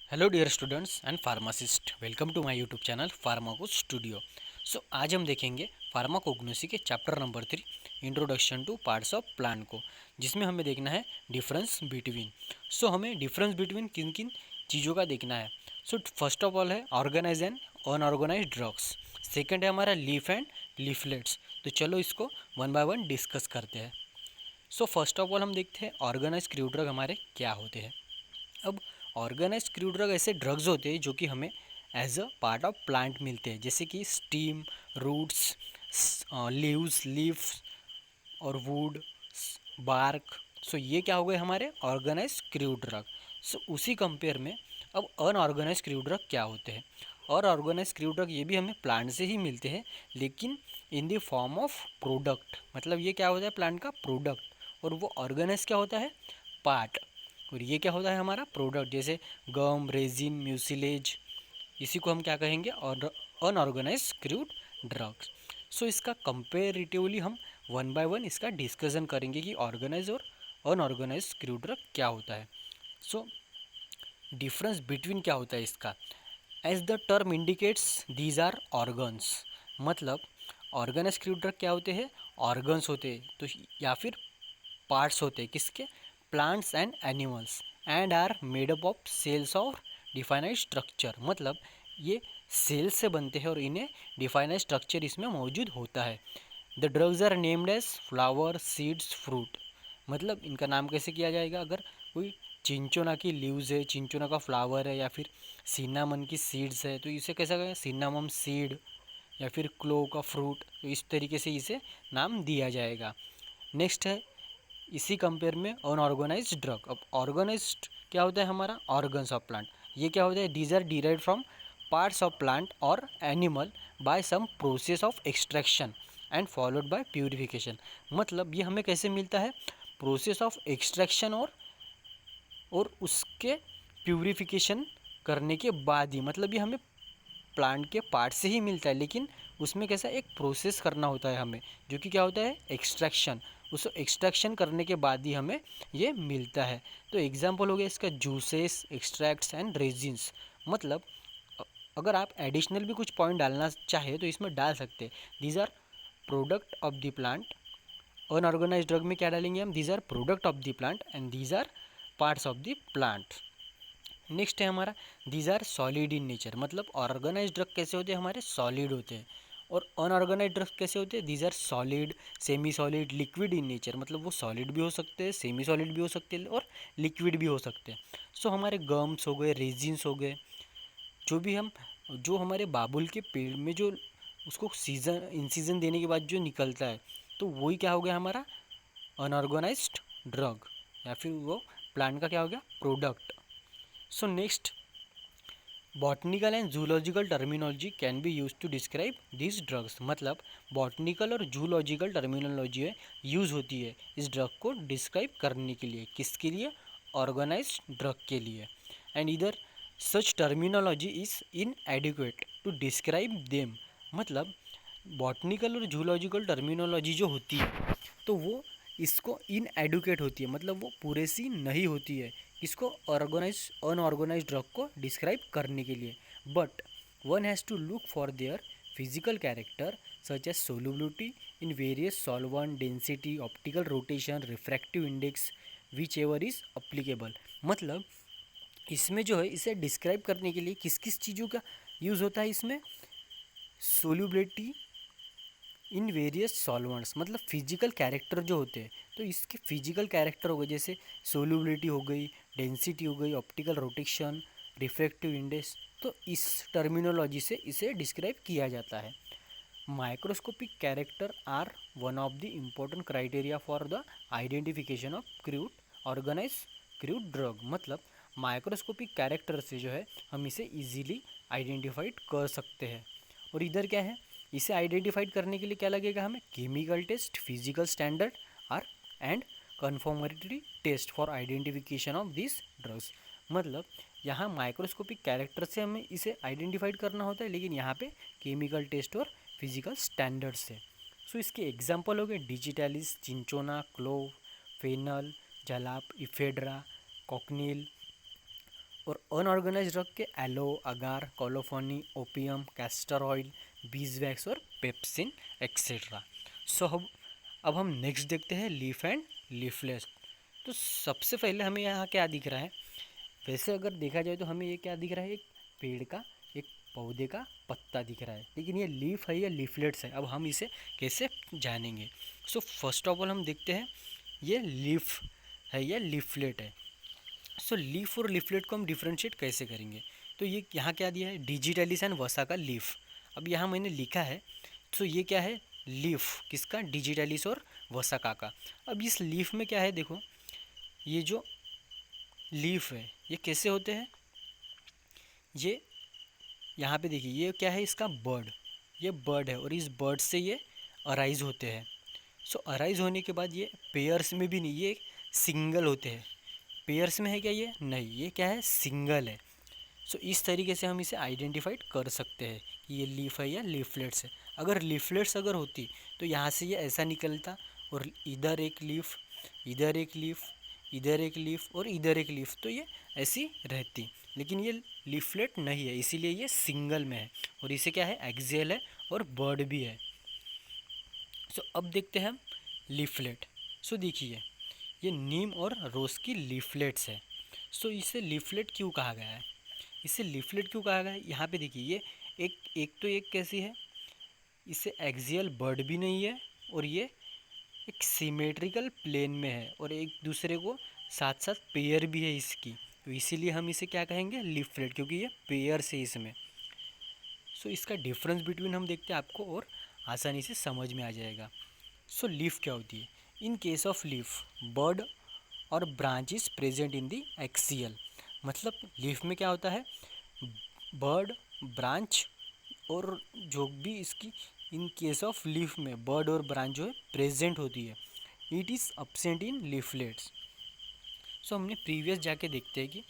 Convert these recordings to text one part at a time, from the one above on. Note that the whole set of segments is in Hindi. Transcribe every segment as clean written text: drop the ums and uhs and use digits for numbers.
Hello dear students and pharmacist, welcome to my YouTube channel pharmaco studio. So आज हम देखेंगे फार्माकोग्नोसी के chapter number 3 introduction to parts of plant को, जिसमें हमें देखना है डिफरेंस बिटवीन। सो हमें डिफरेंस बिटवीन किन किन चीज़ों का देखना है। सो फर्स्ट ऑफ ऑल है organise and unorganise drugs. Second है हमारा लीफ एंड लीफलेट्स। तो चलो इसको वन बाय वन डिस्कस करते हैं। सो फर्स्ट ऑफ ऑल हम देखते हैं ऑर्गेनाइज क्रू ड्रग हमारे क्या होते हैं। अब ऑर्गेनाइज क्रू ड्रग ऐसे ड्रग्स होते हैं जो कि हमें as a part of plant मिलते हैं, जैसे कि स्टीम, रूट्स, लीव्स, लीव्स और वुड, बार्क। सो ये क्या हो गए हमारे ऑर्गेनाइज क्रू ड्रग। सो उसी कंपेयर में अब अनऑर्गेनाइज क्रू ड्रग क्या होते हैं। और ऑर्गेनाइज क्रू ड्रग ये भी हमें प्लांट से ही मिलते हैं, लेकिन in the form of product. मतलब ये क्या होता है प्लांट का प्रोडक्ट, और वो ऑर्गेनाइज क्या होता है पार्ट। और ये क्या होता है हमारा प्रोडक्ट, जैसे गम, रेजिन, म्यूसिलेज। इसी को हम क्या कहेंगे और अनऑर्गेनाइज क्रूड ड्रग्स। सो इसका कंपेरेटिवली हम वन बाय वन इसका डिस्कशन करेंगे कि ऑर्गेनाइज और अनऑर्गेनाइज क्रूड ड्रग क्या होता है। सो डिफरेंस बिटवीन क्या होता है इसका। As the term indicates these are organs. मतलब ऑर्गेनाइज क्रूड ड्रग क्या होते हैं, ऑर्गन्स होते हैं, तो या फिर पार्ट्स होते हैं किसके, plants and animals, and are made up of cells और डिफाइनाइड स्ट्रक्चर। मतलब ये सेल्स से बनते हैं और इन्हें डिफाइनाइड स्ट्रक्चर इसमें मौजूद होता है। The drugs are named as flower, seeds, fruit. मतलब इनका नाम कैसे किया जाएगा, अगर कोई चिंचोना की लीव्स है, चिंचोना का फ्लावर है, या फिर सिन्नामन की सीड्स है, तो इसे कैसा कहेंगे सिन्नामम सीड, या फिर क्लो का फ्रूट। तो इस तरीके से इसे नाम दिया जाएगा। नेक्स्ट है इसी कंपेयर में अनऑर्गेनाइज ड्रग। अब ऑर्गेनाइज्ड क्या होता है हमारा ऑर्गन्स ऑफ प्लांट। ये क्या होता है, these are derived from parts of plant और animal by some process of extraction and followed by purification. मतलब ये हमें कैसे मिलता है, प्रोसेस ऑफ एक्सट्रैक्शन और उसके प्यूरिफिकेशन करने के बाद ही। मतलब ये हमें प्लांट के पार्ट से ही मिलता है, लेकिन उसमें कैसा एक प्रोसेस करना होता है हमें, जो कि क्या होता है एक्सट्रैक्शन। उस एक्सट्रैक्शन करने के बाद ही हमें ये मिलता है। तो एग्जांपल हो गया इसका जूसेस, एक्सट्रैक्ट्स एंड रेजिन्स। मतलब अगर आप एडिशनल भी कुछ पॉइंट डालना चाहे तो इसमें डाल सकते हैं। These are product of the plant. Unorganise drug में क्या डालेंगे हम, these are product of the plant and these are parts of the plant. Next है हमारा these are solid in nature. मतलब ऑर्गेनाइज ड्रग कैसे होते हैं हमारे, सॉलिड होते हैं। और अनऑर्गेनाइज ड्रग कैसे होते हैं, these are solid, semi solid, liquid in nature. मतलब वो सॉलिड भी हो सकते हैं, सेमी सॉलिड भी हो सकते हैं और लिक्विड भी हो सकते हैं। सो हमारे गम्स हो गए, रेजिन्स हो गए, जो भी हम जो हमारे बाबुल के पेड़ में जो उसको सीजन इन सीजन देने के बाद जो निकलता है, तो वही क्या हो गया हमारा अनऑर्गेनाइज्ड ड्रग, या फिर वो प्लांट का क्या हो गया product. So next, botanical and zoological terminology can be use to describe this drugs. मतलब बॉटनिकल और जूलॉजिकल टर्मिनोलॉजी यूज़ होती है इस ड्रग को डिस्क्राइब करने के लिए, किसके लिए, ऑर्गेनाइज्ड ड्रग के लिए। एंड इधर such terminology is inadequate to describe them. मतलब बॉटनिकल और जूलॉजिकल टर्मिनोलॉजी जो होती है, तो वो इसको इनएडुकेट होती है। मतलब वो पूरे सी नहीं होती है इसको ऑर्गेनाइज अनऑर्गेनाइज ड्रग को डिस्क्राइब करने के लिए। But one has to look for their physical character such as solubility in various solvent, density, optical rotation, refractive index, whichever is applicable. मतलब इसमें जो है इसे डिस्क्राइब करने के लिए किस किस चीज़ों का यूज़ होता है इसमें, सोल्यूबिलिटी इन वेरियस सॉल्वेंट्स। मतलब फिजिकल कैरेक्टर जो होते हैं, तो इसके फिजिकल कैरेक्टर हो गए, जैसे सोल्यूबिलिटी हो गई, डेंसिटी हो गई, ऑप्टिकल रोटेशन, रिफ्रैक्टिव इंडेक्स। तो इस टर्मिनोलॉजी से इसे डिस्क्राइब किया जाता है। Microscopic character are one of the important criteria for the identification of crude organise crude drug. मतलब माइक्रोस्कोपिक कैरेक्टर से जो है हम इसे इजीली आइडेंटिफाइड कर सकते हैं। और इधर क्या है, इसे आइडेंटिफाइड करने के लिए क्या लगेगा हमें, chemical test, physical standard are and confirmatory test for identification of this drugs. मतलब यहाँ माइक्रोस्कोपिक कैरेक्टर से हमें इसे आइडेंटिफाइड करना होता है, लेकिन यहाँ पे केमिकल टेस्ट और फिजिकल स्टैंडर्ड से। सो इसके एग्जांपल हो गए digitalis, cinchona, clove, fennel, जलाप, ephedra, कॉकनील, और अनऑर्गेनाइज ड्रग के एलो, अगार, कोलोफोनी, ओपियम, कैस्टर ऑयल, बीजवैक्स और पेप्सिन एक्सेट्रा। सो अब हम नेक्स्ट देखते हैं लीफ एंड लीफलेस। तो सबसे पहले हमें यहाँ क्या दिख रहा है, वैसे अगर देखा जाए तो हमें ये क्या दिख रहा है, एक पेड़ का, एक पौधे का पत्ता दिख रहा है, लेकिन ये लीफ है या लीफलेट्स है, अब हम इसे कैसे जानेंगे। सो फर्स्ट ऑफ ऑल हम देखते हैं ये लीफ है या लीफलेट है। सो लीफ और लीफलेट को हम डिफ्रेंशिएट कैसे करेंगे। तो ये यहाँ क्या दिया है, डिजिटलिस एंड वसा का लीफ। अब यहाँ मैंने लिखा है, तो ये क्या है, लीफ किसका, डिजिटलिस और वसाका का। अब इस लीफ में क्या है, देखो ये जो लीफ है ये कैसे होते हैं, ये यहाँ पे देखिए ये क्या है, इसका बर्ड, ये बर्ड है और इस बर्ड से ये अराइज होते हैं। सो अराइज होने के बाद ये पेयर्स में भी नहीं, ये सिंगल होते हैं। पेयर्स में है क्या, ये नहीं, ये क्या है, सिंगल है। सो इस तरीके से हम इसे आइडेंटिफाइड कर सकते हैं कि ये लीफ है या लीफलेट्स है। अगर लीफलेट्स अगर होती तो यहाँ से ये ऐसा निकलता और इधर एक लीफ, इधर एक लीफ, इधर एक लीफ और इधर एक लीफ, तो ये ऐसी रहती। लेकिन ये लीफलेट नहीं है, इसीलिए ये सिंगल में है और इसे क्या है, एक्सियल है और बर्ड भी है। सो अब देखते हैं हम लीफलेट। सो देखिए ये नीम और रोज़ की लीफलेट्स है। सो इसे लीफलेट क्यों कहा गया है, इसे लीफलेट क्यों कहा गया है, यहाँ पे देखिए ये एक तो एक कैसी है, इसे एक्सियल बर्ड भी नहीं है और ये एक सिमेट्रिकल प्लेन में है और एक दूसरे को साथ साथ पेयर भी है इसकी, तो इसीलिए हम इसे क्या कहेंगे, लीफलेट, क्योंकि ये पेयर से इसमें। सो इसका डिफरेंस बिटवीन हम देखते हैं आपको और आसानी से समझ में आ जाएगा। सो लीफ क्या होती है, in case of leaf bud और branch is present in the axial. मतलब लीफ में क्या होता है, बर्ड, ब्रांच और जो भी इसकी, इन केस ऑफ लीफ में बर्ड और ब्रांच जो है प्रेजेंट होती है, it is absent in leaflets. So हमने प्रीवियस जाके देखते हैं कि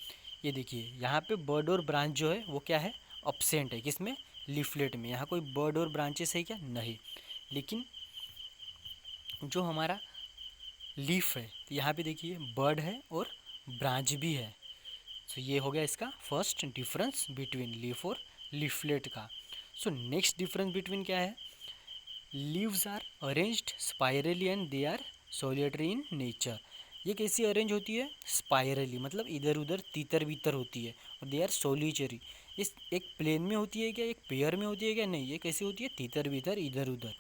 ये देखिए यहाँ पे बर्ड और ब्रांच जो है वो क्या है, अब्सेंट है, किसमें, लीफलेट में। यहाँ कोई बर्ड और ब्रांचेस है क्या, नहीं। लेकिन जो हमारा लीफ है तो यहाँ पे देखिए बर्ड है और ब्रांच भी है। सो ये हो गया इसका फर्स्ट डिफरेंस बिटवीन लीफ और लीफलेट का। सो नेक्स्ट डिफरेंस बिटवीन क्या है, leaves are arranged spirally and they are solitary in nature. ये कैसी अरेंज होती है, स्पाइरली, मतलब इधर उधर तीतर बीतर होती है, और दे आर सोलिटरी, इस एक प्लेन में होती है क्या, एक पेयर में होती है क्या, नहीं, ये कैसी होती है, तीतर बीतर इधर उधर।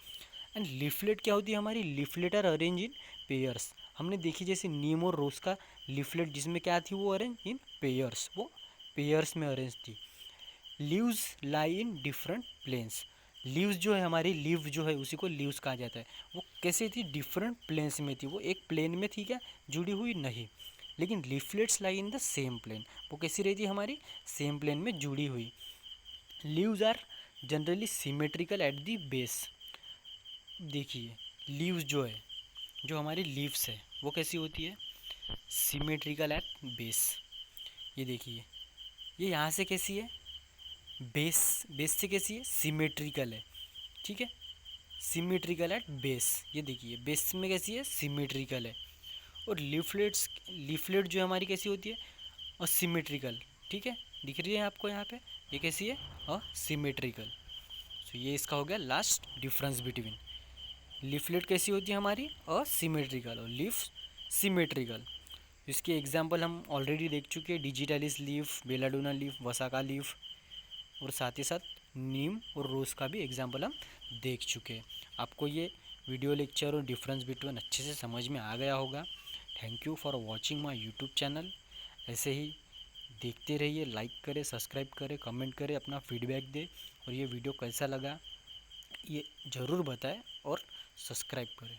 एंड लीफलेट क्या होती है हमारी, leaflet are arrange in pairs. हमने देखी जैसे नीम और रोज का लीफलेट, जिसमें क्या थी, वो अरेंज इन पेयर्स, वो पेयर्स में अरेंज थी। Leaves lie in different planes. Leaves जो है हमारी, लीव जो है उसी को लीव्स कहा जाता है, वो कैसे थी, डिफरेंट प्लेन्स में थी, वो एक प्लेन में थी क्या, जुड़ी हुई नहीं। लेकिन leaflets lie in the same plane, वो कैसी रहती है हमारी, सेम प्लेन में जुड़ी हुई। Leaves are generally symmetrical at the base. देखिए लीव्स जो है, जो हमारी लीव्स है वो कैसी होती है, सिमेट्रिकल एट बेस। ये देखिए ये यहाँ से कैसी है, बेस, बेस से कैसी है, सिमेट्रिकल है, ठीक है, सिमेट्रिकल एट बेस। ये देखिए बेस में कैसी है, सिमेट्रिकल है। और लीफलेट्स, लीफलेट जो हमारी कैसी होती है, असिमेट्रिकल, ठीक है, दिख रही है आपको यहाँ पे, ये कैसी है, असिमेट्रिकल। तो ये इसका हो गया लास्ट डिफरेंस बिटवीन, लीफलेट कैसी होती है हमारी, असिमेट्रिकल, और लीफ सिमेट्रिकल। इसके एग्जाम्पल हम ऑलरेडी देख चुके हैं, digitalis leaf, belladonna leaf, वसाका leaf, और साथ ही साथ नीम और रोज़ का भी एग्जाम्पल हम देख चुके हैं। आपको ये वीडियो लेक्चर और डिफरेंस बिटवीन अच्छे से समझ में आ गया होगा। Thank you for watching my YouTube channel. ऐसे ही देखते रहिए, लाइक करें, सब्सक्राइब करें, कमेंट करें, अपना फीडबैक दें, और ये वीडियो कैसा लगा ये ज़रूर बताएं और सब्सक्राइब करें।